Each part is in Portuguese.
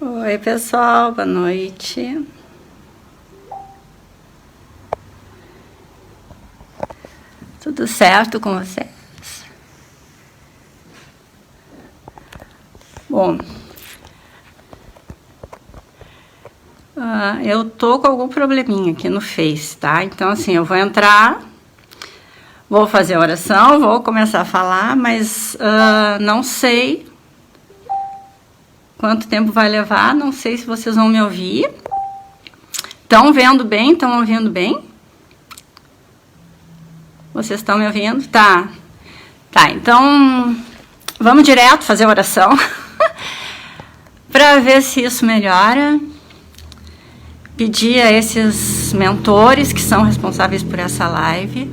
Oi, pessoal, boa noite. Tudo certo com vocês? Bom, eu tô com algum probleminha aqui no Face, tá? Então, assim, eu vou entrar, vou fazer a oração, vou começar a falar, mas não sei quanto tempo vai levar, não sei se vocês vão me ouvir. Estão vendo bem? Estão ouvindo bem? Vocês estão me ouvindo? Tá. Tá, então vamos direto fazer a oração para ver se isso melhora. Pedir a esses mentores que são responsáveis por essa live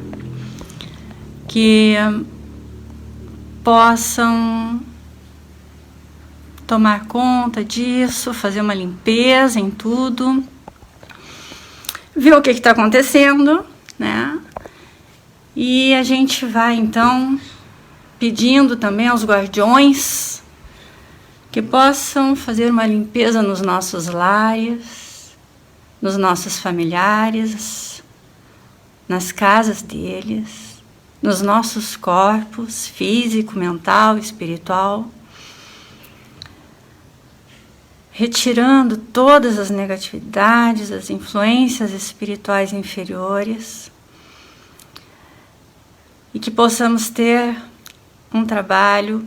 que possam tomar conta disso, fazer uma limpeza em tudo, ver o que está acontecendo, né? E a gente vai, então, pedindo também aos guardiões que possam fazer uma limpeza nos nossos lares, nos nossos familiares, nas casas deles, nos nossos corpos, físico, mental, espiritual, retirando todas as negatividades, as influências espirituais inferiores, e que possamos ter um trabalho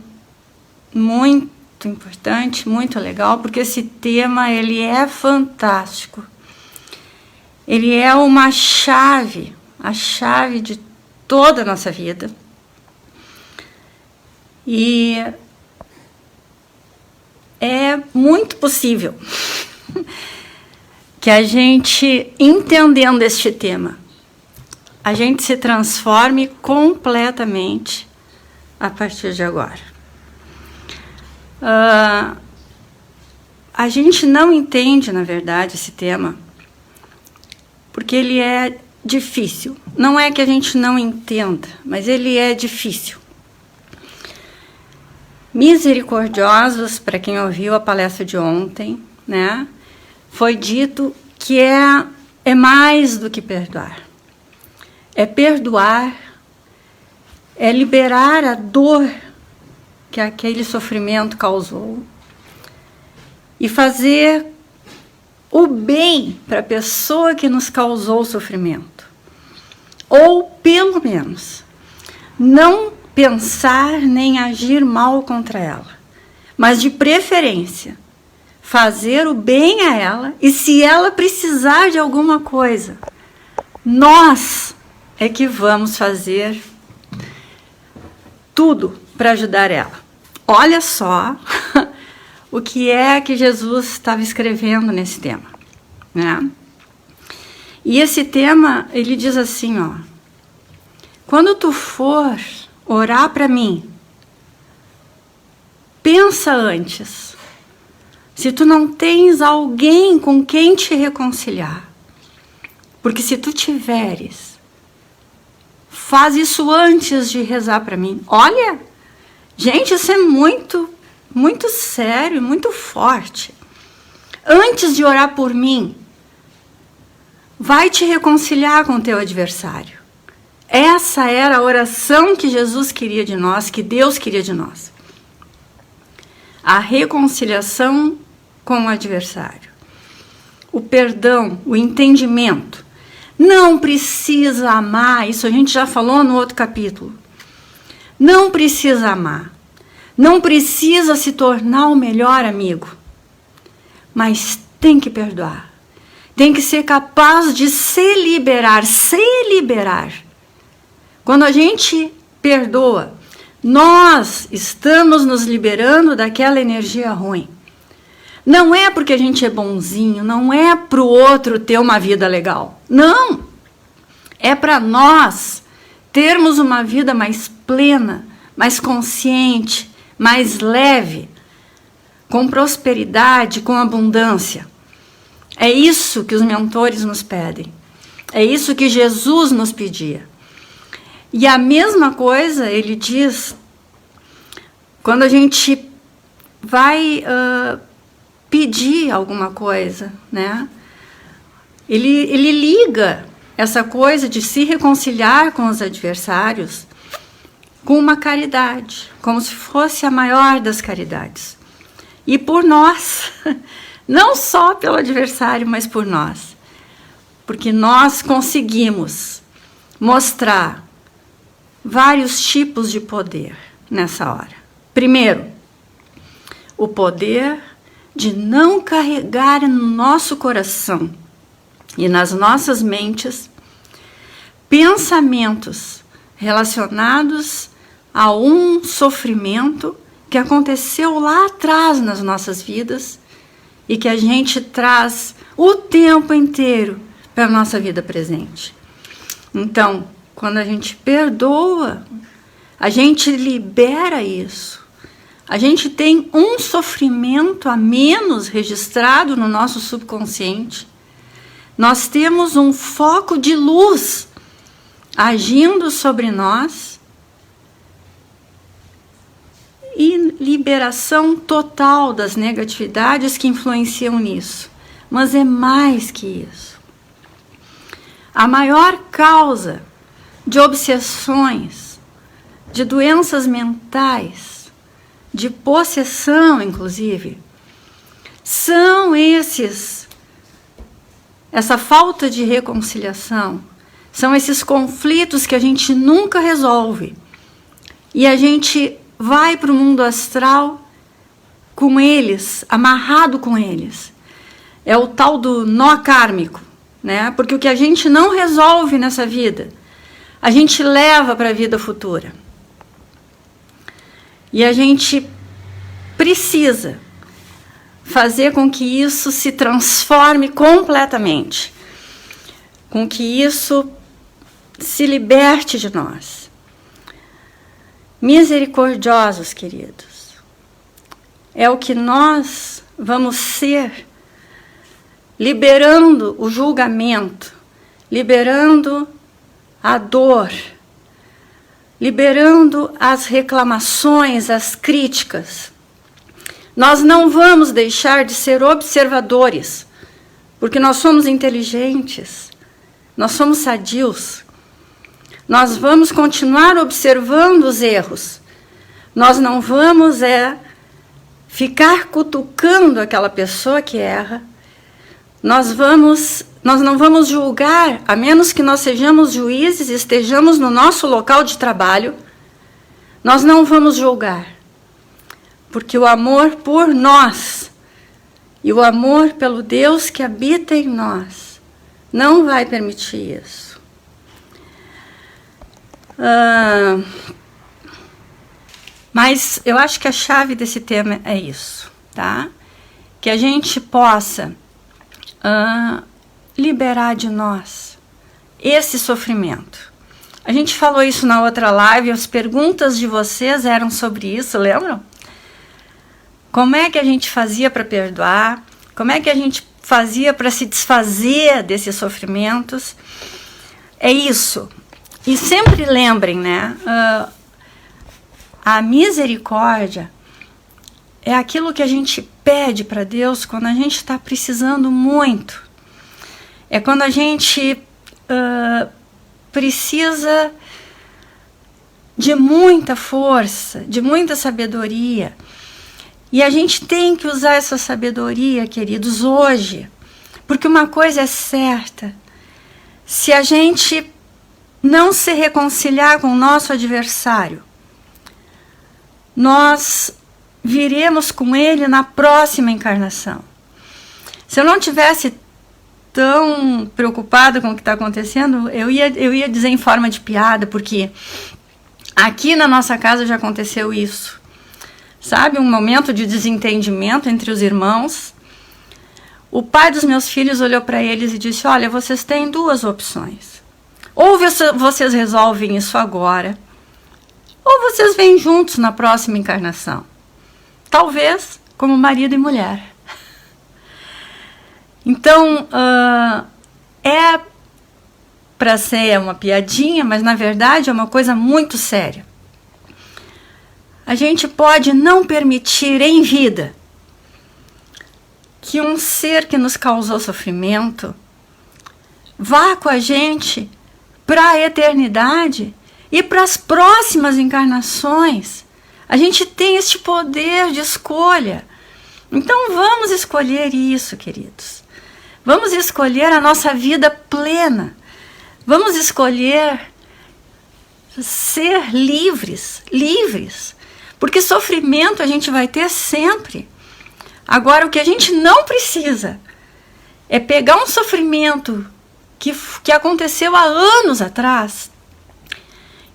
muito importante, muito legal, porque esse tema ele é fantástico. Ele é uma chave, a chave de toda a nossa vida. E é muito possível que a gente, entendendo este tema, a gente se transforme completamente a partir de agora. A gente não entende, na verdade, esse tema, porque ele é difícil. Não é que a gente não entenda, mas ele é difícil. Misericordiosos, para quem ouviu a palestra de ontem, né, foi dito que é mais do que perdoar. É perdoar, é liberar a dor que aquele sofrimento causou e fazer o bem para a pessoa que nos causou o sofrimento. Ou, pelo menos, não pensar nem agir mal contra ela, mas, de preferência, fazer o bem a ela e, se ela precisar de alguma coisa, nós é que vamos fazer tudo para ajudar ela. Olha só o que é que Jesus estava escrevendo nesse tema, né? E esse tema, ele diz assim, ó: quando tu for orar para mim, pensa antes se tu não tens alguém com quem te reconciliar, porque se tu tiveres, faz isso antes de rezar para mim. Olha, gente, isso é muito, muito sério, muito forte. Antes de orar por mim, vai te reconciliar com o teu adversário. Essa era a oração que Jesus queria de nós, que Deus queria de nós. A reconciliação com o adversário. O perdão, o entendimento. Não precisa amar, isso a gente já falou no outro capítulo. Não precisa amar. Não precisa se tornar o melhor amigo. Mas tem que perdoar. Tem que ser capaz de se liberar. Quando a gente perdoa, nós estamos nos liberando daquela energia ruim. Não é porque a gente é bonzinho, não é para o outro ter uma vida legal. Não! É para nós termos uma vida mais plena, mais consciente, mais leve, com prosperidade, com abundância. É isso que os mentores nos pedem. É isso que Jesus nos pedia. E a mesma coisa ele diz quando a gente vai pedir pedir alguma coisa, né? Ele liga essa coisa de se reconciliar com os adversários com uma caridade, como se fosse a maior das caridades. E por nós, não só pelo adversário, mas por nós. Porque nós conseguimos mostrar vários tipos de poder nessa hora. Primeiro, o poder de não carregar no nosso coração e nas nossas mentes pensamentos relacionados a um sofrimento que aconteceu lá atrás nas nossas vidas e que a gente traz o tempo inteiro para a nossa vida presente. Então, quando a gente perdoa, a gente libera isso. A gente tem um sofrimento a menos registrado no nosso subconsciente. Nós temos um foco de luz agindo sobre nós e liberação total das negatividades que influenciam nisso. Mas é mais que isso. A maior causa de obsessões, de doenças mentais, de possessão, inclusive, são essa falta de reconciliação, são esses conflitos que a gente nunca resolve. E a gente vai para o mundo astral com eles, amarrado com eles. É o tal do nó kármico, né? Porque o que a gente não resolve nessa vida, a gente leva para a vida futura. E a gente precisa fazer com que isso se transforme completamente, com que isso se liberte de nós. Misericordiosos, queridos, é o que nós vamos ser, liberando o julgamento, liberando a dor, liberando as reclamações, as críticas. Nós não vamos deixar de ser observadores, porque nós somos inteligentes, nós somos sadios. Nós vamos continuar observando os erros. Nós não vamos ficar cutucando aquela pessoa que erra. Nós não vamos julgar, a menos que nós sejamos juízes e estejamos no nosso local de trabalho. Nós não vamos julgar, porque o amor por nós e o amor pelo Deus que habita em nós não vai permitir isso. Mas eu acho que a chave desse tema é isso, tá? Que a gente possa liberar de nós esse sofrimento. A gente falou isso na outra live, as perguntas de vocês eram sobre isso, lembram? Como é que a gente fazia para perdoar? Como é que a gente fazia para se desfazer desses sofrimentos? É isso. E sempre lembrem, né? A misericórdia é aquilo que a gente pede para Deus quando a gente está precisando muito. É quando a gente precisa de muita força, de muita sabedoria. E a gente tem que usar essa sabedoria, queridos, hoje. Porque uma coisa é certa. Se a gente não se reconciliar com o nosso adversário, nós viremos com ele na próxima encarnação. Se eu não tivesse tão preocupada com o que está acontecendo, eu ia dizer em forma de piada, porque aqui na nossa casa já aconteceu isso. Sabe, um momento de desentendimento entre os irmãos. O pai dos meus filhos olhou para eles e disse: olha, vocês têm duas opções. Ou vocês resolvem isso agora, ou vocês vêm juntos na próxima encarnação. Talvez como marido e mulher. Então, é para ser uma piadinha, mas na verdade é uma coisa muito séria. A gente pode não permitir em vida que um ser que nos causou sofrimento vá com a gente para a eternidade e para as próximas encarnações. A gente tem este poder de escolha. Então vamos escolher isso, queridos. Vamos escolher a nossa vida plena. Vamos escolher ser livres, porque sofrimento a gente vai ter sempre. Agora, o que a gente não precisa é pegar um sofrimento que aconteceu há anos atrás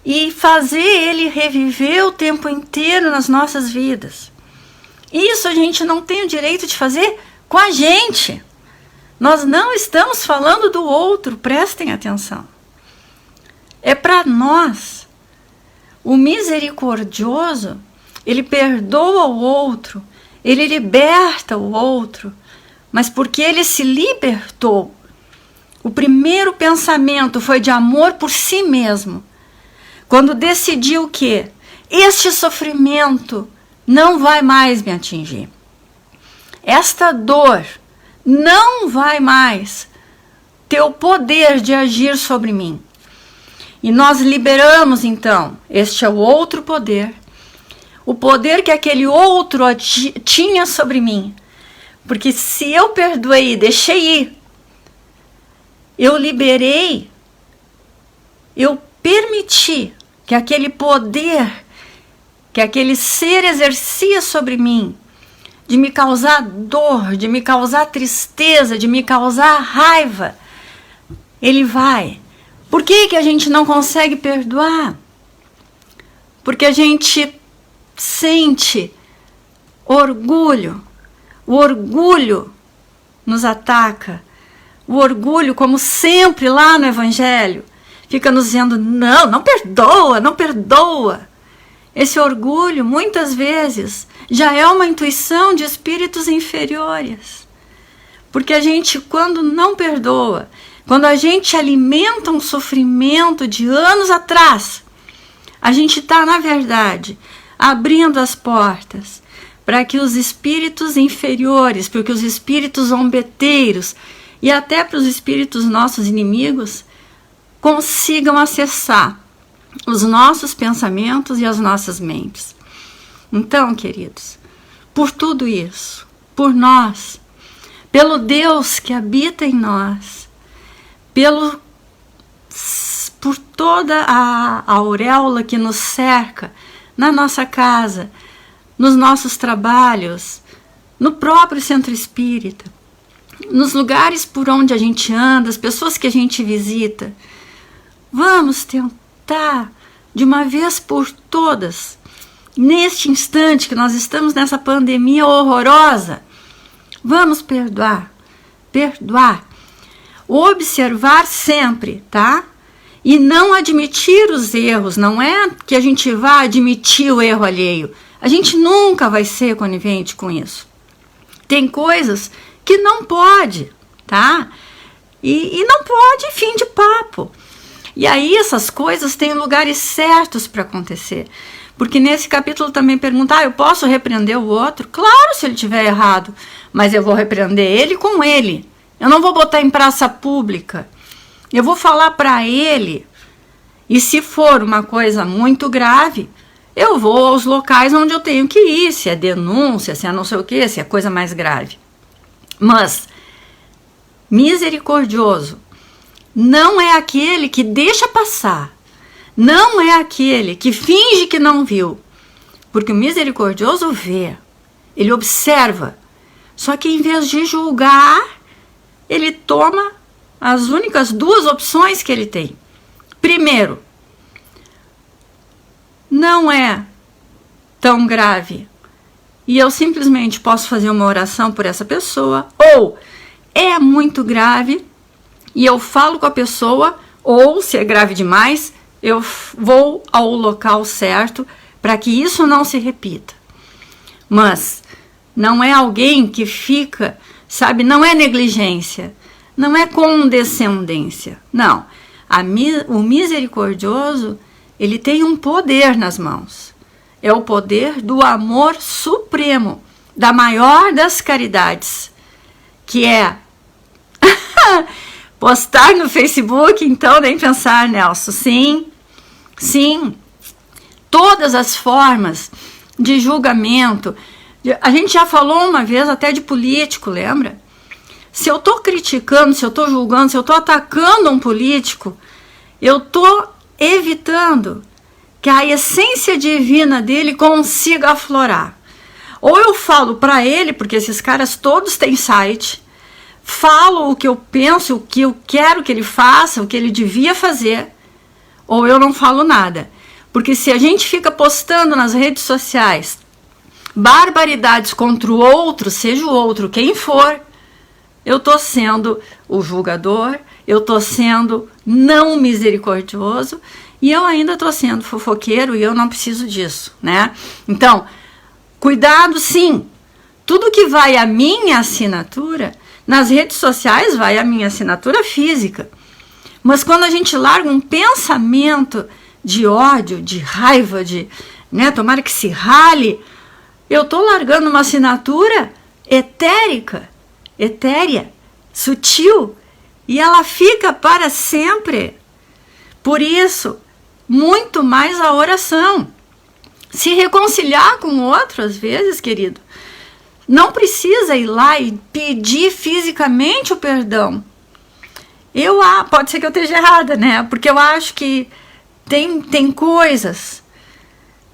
e fazer ele reviver o tempo inteiro nas nossas vidas. Isso a gente não tem o direito de fazer com a gente. Nós não estamos falando do outro, prestem atenção. É para nós. O misericordioso, ele perdoa o outro, ele liberta o outro, mas porque ele se libertou, o primeiro pensamento foi de amor por si mesmo. Quando decidiu que este sofrimento não vai mais me atingir, esta dor não vai mais ter o poder de agir sobre mim. E nós liberamos, então, este é o outro poder, o poder que aquele outro tinha sobre mim. Porque se eu perdoei e deixei ir, eu liberei, eu permiti que aquele poder, que aquele ser exercia sobre mim, de me causar dor, de me causar tristeza, de me causar raiva, ele vai. Por que a gente não consegue perdoar? Porque a gente sente orgulho. O orgulho nos ataca. O orgulho, como sempre lá no Evangelho, fica nos dizendo, não perdoa, não perdoa. Esse orgulho, muitas vezes, já é uma intuição de espíritos inferiores. Porque a gente, quando não perdoa, quando a gente alimenta um sofrimento de anos atrás, a gente está, na verdade, abrindo as portas para que os espíritos inferiores, para que os espíritos zombeteiros e até para os espíritos nossos inimigos consigam acessar os nossos pensamentos e as nossas mentes. Então, queridos, por tudo isso, por nós, pelo Deus que habita em nós, por toda a auréola que nos cerca, na nossa casa, nos nossos trabalhos, no próprio centro espírita, nos lugares por onde a gente anda, as pessoas que a gente visita, vamos tentar, de uma vez por todas, neste instante que nós estamos nessa pandemia horrorosa, vamos perdoar, observar sempre, tá? E não admitir os erros, não é que a gente vá admitir o erro alheio. A gente nunca vai ser conivente com isso. Tem coisas que não pode, tá? E não pode, fim de papo. E aí essas coisas têm lugares certos para acontecer. Porque nesse capítulo também pergunta, eu posso repreender o outro? Claro, se ele estiver errado, mas eu vou repreender ele com ele. Eu não vou botar em praça pública. Eu vou falar para ele. E se for uma coisa muito grave, eu vou aos locais onde eu tenho que ir. Se é denúncia, se é não sei o quê, se é coisa mais grave. Mas misericordioso não é aquele que deixa passar. Não é aquele que finge que não viu. Porque o misericordioso vê. Ele observa. Só que em vez de julgar, ele toma as únicas duas opções que ele tem. Primeiro, não é tão grave e eu simplesmente posso fazer uma oração por essa pessoa, ou é muito grave e eu falo com a pessoa, ou se é grave demais, eu vou ao local certo para que isso não se repita. Mas não é alguém que fica, sabe, não é negligência, não é condescendência, não. O misericordioso, ele tem um poder nas mãos. É o poder do amor supremo, da maior das caridades. que é postar no Facebook, então nem pensar, Nelson. Sim, todas as formas de julgamento. A gente já falou uma vez até de político, lembra? Se eu estou criticando, se eu estou julgando, se eu estou atacando um político, eu estou evitando que a essência divina dele consiga aflorar. Ou eu falo para ele, porque esses caras todos têm site, falo o que eu penso, o que eu quero que ele faça, o que ele devia fazer, ou eu não falo nada. Porque se a gente fica postando nas redes sociais barbaridades contra o outro, seja o outro quem for, eu estou sendo o julgador, eu estou sendo não misericordioso e eu ainda estou sendo fofoqueiro e eu não preciso disso, né? Então, cuidado sim, tudo que vai à minha assinatura, nas redes sociais vai à minha assinatura física, mas quando a gente larga um pensamento de ódio, de raiva, de, né, tomara que se rale, eu estou largando uma assinatura etérea, sutil, e ela fica para sempre. Por isso, muito mais a oração. Se reconciliar com o outro, às vezes, querido, não precisa ir lá e pedir fisicamente o perdão. Pode ser que eu esteja errada, né? Porque eu acho que tem coisas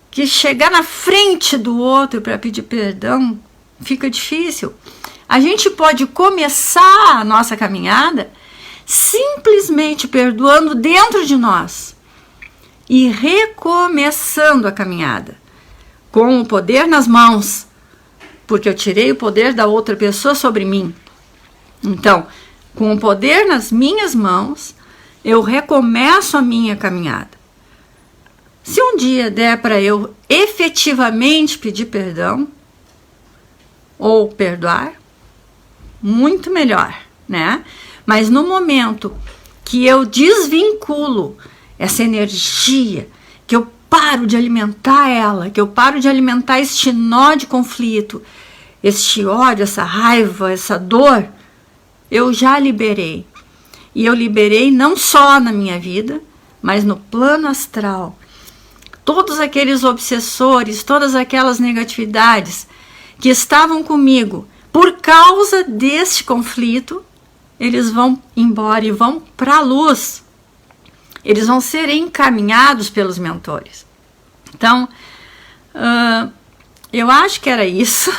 que chegar na frente do outro para pedir perdão fica difícil. A gente pode começar a nossa caminhada simplesmente perdoando dentro de nós e recomeçando a caminhada com o poder nas mãos, porque eu tirei o poder da outra pessoa sobre mim. Então, com o poder nas minhas mãos, eu recomeço a minha caminhada. Se um dia der para eu efetivamente pedir perdão ou perdoar, muito melhor, né? Mas no momento que eu desvinculo essa energia, que eu paro de alimentar ela, que eu paro de alimentar este nó de conflito, este ódio, essa raiva, essa dor, eu já liberei. E eu liberei não só na minha vida, mas no plano astral. Todos aqueles obsessores, todas aquelas negatividades que estavam comigo por causa deste conflito, eles vão embora e vão para a luz. Eles vão ser encaminhados pelos mentores. Então, eu acho que era isso.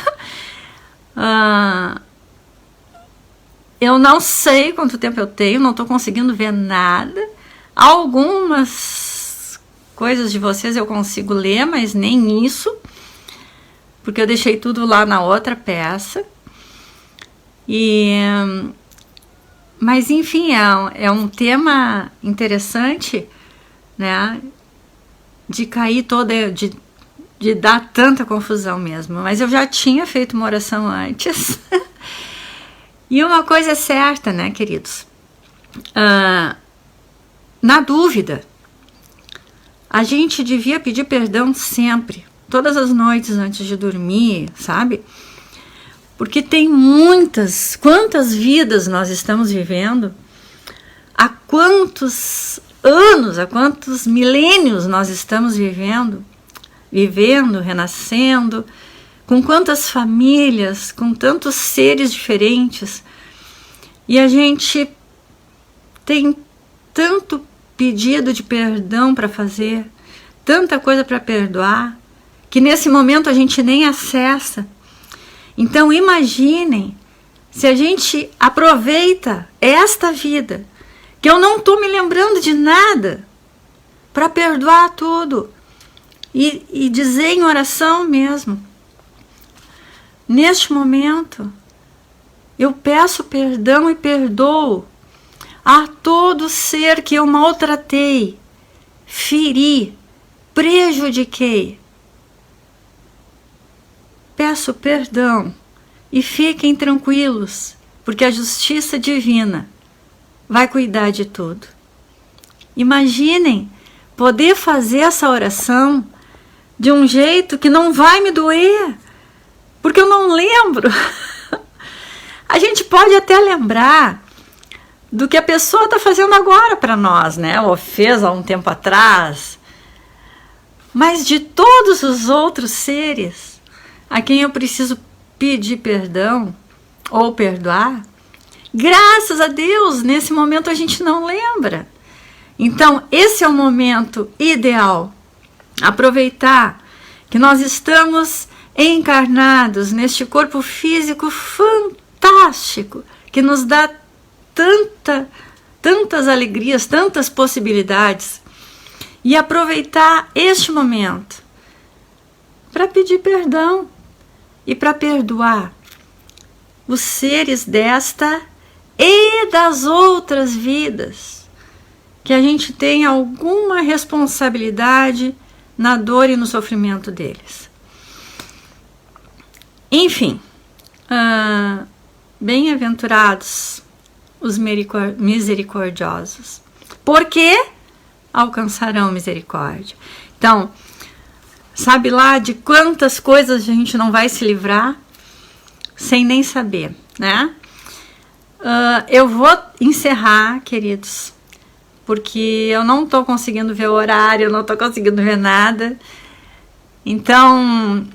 Eu não sei quanto tempo eu tenho, não estou conseguindo ver nada. Algumas coisas de vocês eu consigo ler, mas nem isso, porque eu deixei tudo lá na outra peça. Mas enfim, é um tema interessante, né? De cair toda, de dar tanta confusão mesmo. Mas eu já tinha feito uma oração antes. E uma coisa é certa, né, queridos? Na dúvida, a gente devia pedir perdão sempre, todas as noites antes de dormir, sabe? Porque tem quantas vidas nós estamos vivendo, há quantos anos, há quantos milênios nós estamos vivendo, renascendo, com quantas famílias, com tantos seres diferentes, e a gente tem tanto pedido de perdão para fazer, tanta coisa para perdoar, que nesse momento a gente nem acessa. Então imaginem se a gente aproveita esta vida, que eu não estou me lembrando de nada, para perdoar tudo e dizer em oração mesmo. Neste momento, eu peço perdão e perdoo a todo ser que eu maltratei, feri, prejudiquei. Peço perdão e fiquem tranquilos, porque a justiça divina vai cuidar de tudo. Imaginem poder fazer essa oração de um jeito que não vai me doer, porque eu não lembro. A gente pode pode até lembrar do que a pessoa está fazendo agora para nós, né? Ou fez há um tempo atrás. Mas de todos os outros seres a quem eu preciso pedir perdão ou perdoar, graças a Deus, nesse momento a gente não lembra. Então, esse é o momento ideal. Aproveitar que nós estamos encarnados neste corpo físico fantástico, que nos dá tantas alegrias, tantas possibilidades, e aproveitar este momento para pedir perdão e para perdoar os seres desta e das outras vidas que a gente tem alguma responsabilidade na dor e no sofrimento deles. Enfim, bem-aventurados os misericordiosos, porque alcançarão misericórdia. Então, sabe lá de quantas coisas a gente não vai se livrar sem nem saber, né? Eu vou encerrar, queridos, porque eu não estou conseguindo ver o horário, eu não estou conseguindo ver nada. Então,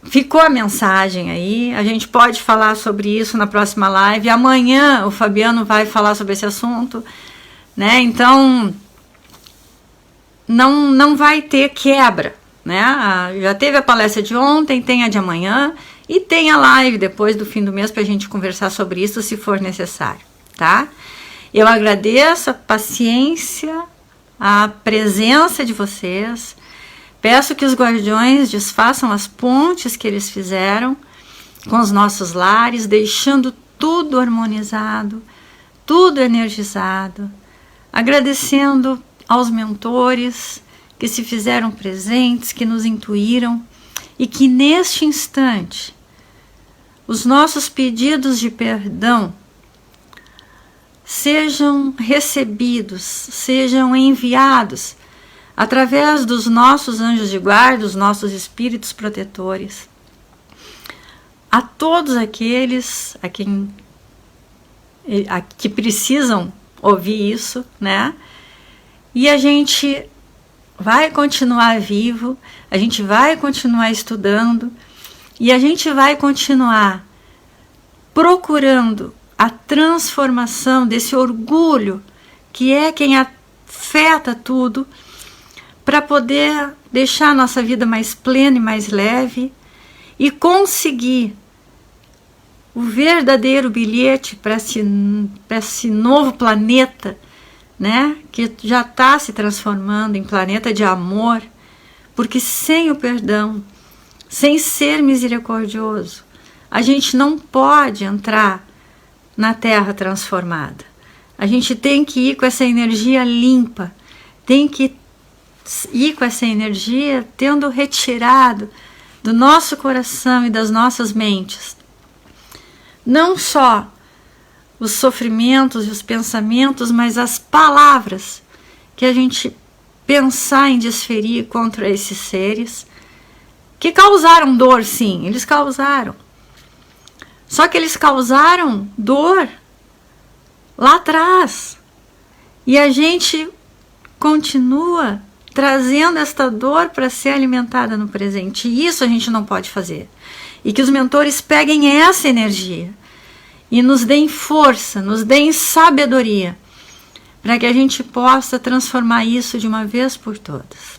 ficou a mensagem aí, a gente pode falar sobre isso na próxima live. Amanhã o Fabiano vai falar sobre esse assunto, né? Então, não vai ter quebra, né? Já teve a palestra de ontem, tem a de amanhã e tem a live depois do fim do mês para a gente conversar sobre isso, se for necessário, tá? Eu agradeço a paciência, a presença de vocês. Peço que os guardiões desfaçam as pontes que eles fizeram com os nossos lares, deixando tudo harmonizado, tudo energizado, agradecendo aos mentores que se fizeram presentes, que nos intuíram e que neste instante os nossos pedidos de perdão sejam recebidos, sejam enviados através dos nossos anjos de guarda, os nossos espíritos protetores, a todos aqueles que precisam ouvir isso, né? E a gente vai continuar vivo, a gente vai continuar estudando e a gente vai continuar procurando a transformação desse orgulho que é quem afeta tudo, para poder deixar a nossa vida mais plena e mais leve e conseguir o verdadeiro bilhete para esse novo planeta, né, que já está se transformando em planeta de amor, porque sem o perdão, sem ser misericordioso, a gente não pode entrar na Terra transformada. A gente tem que ir com essa energia limpa, tem que ir com essa energia tendo retirado do nosso coração e das nossas mentes não só os sofrimentos e os pensamentos, mas as palavras que a gente pensar em desferir contra esses seres que causaram dor. Sim, eles causaram, só que eles causaram dor lá atrás e a gente continua trazendo esta dor para ser alimentada no presente. E isso a gente não pode fazer. E que os mentores peguem essa energia e nos deem força, nos deem sabedoria, para que a gente possa transformar isso de uma vez por todas.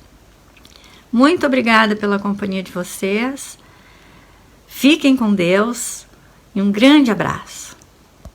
Muito obrigada pela companhia de vocês. Fiquem com Deus e um grande abraço.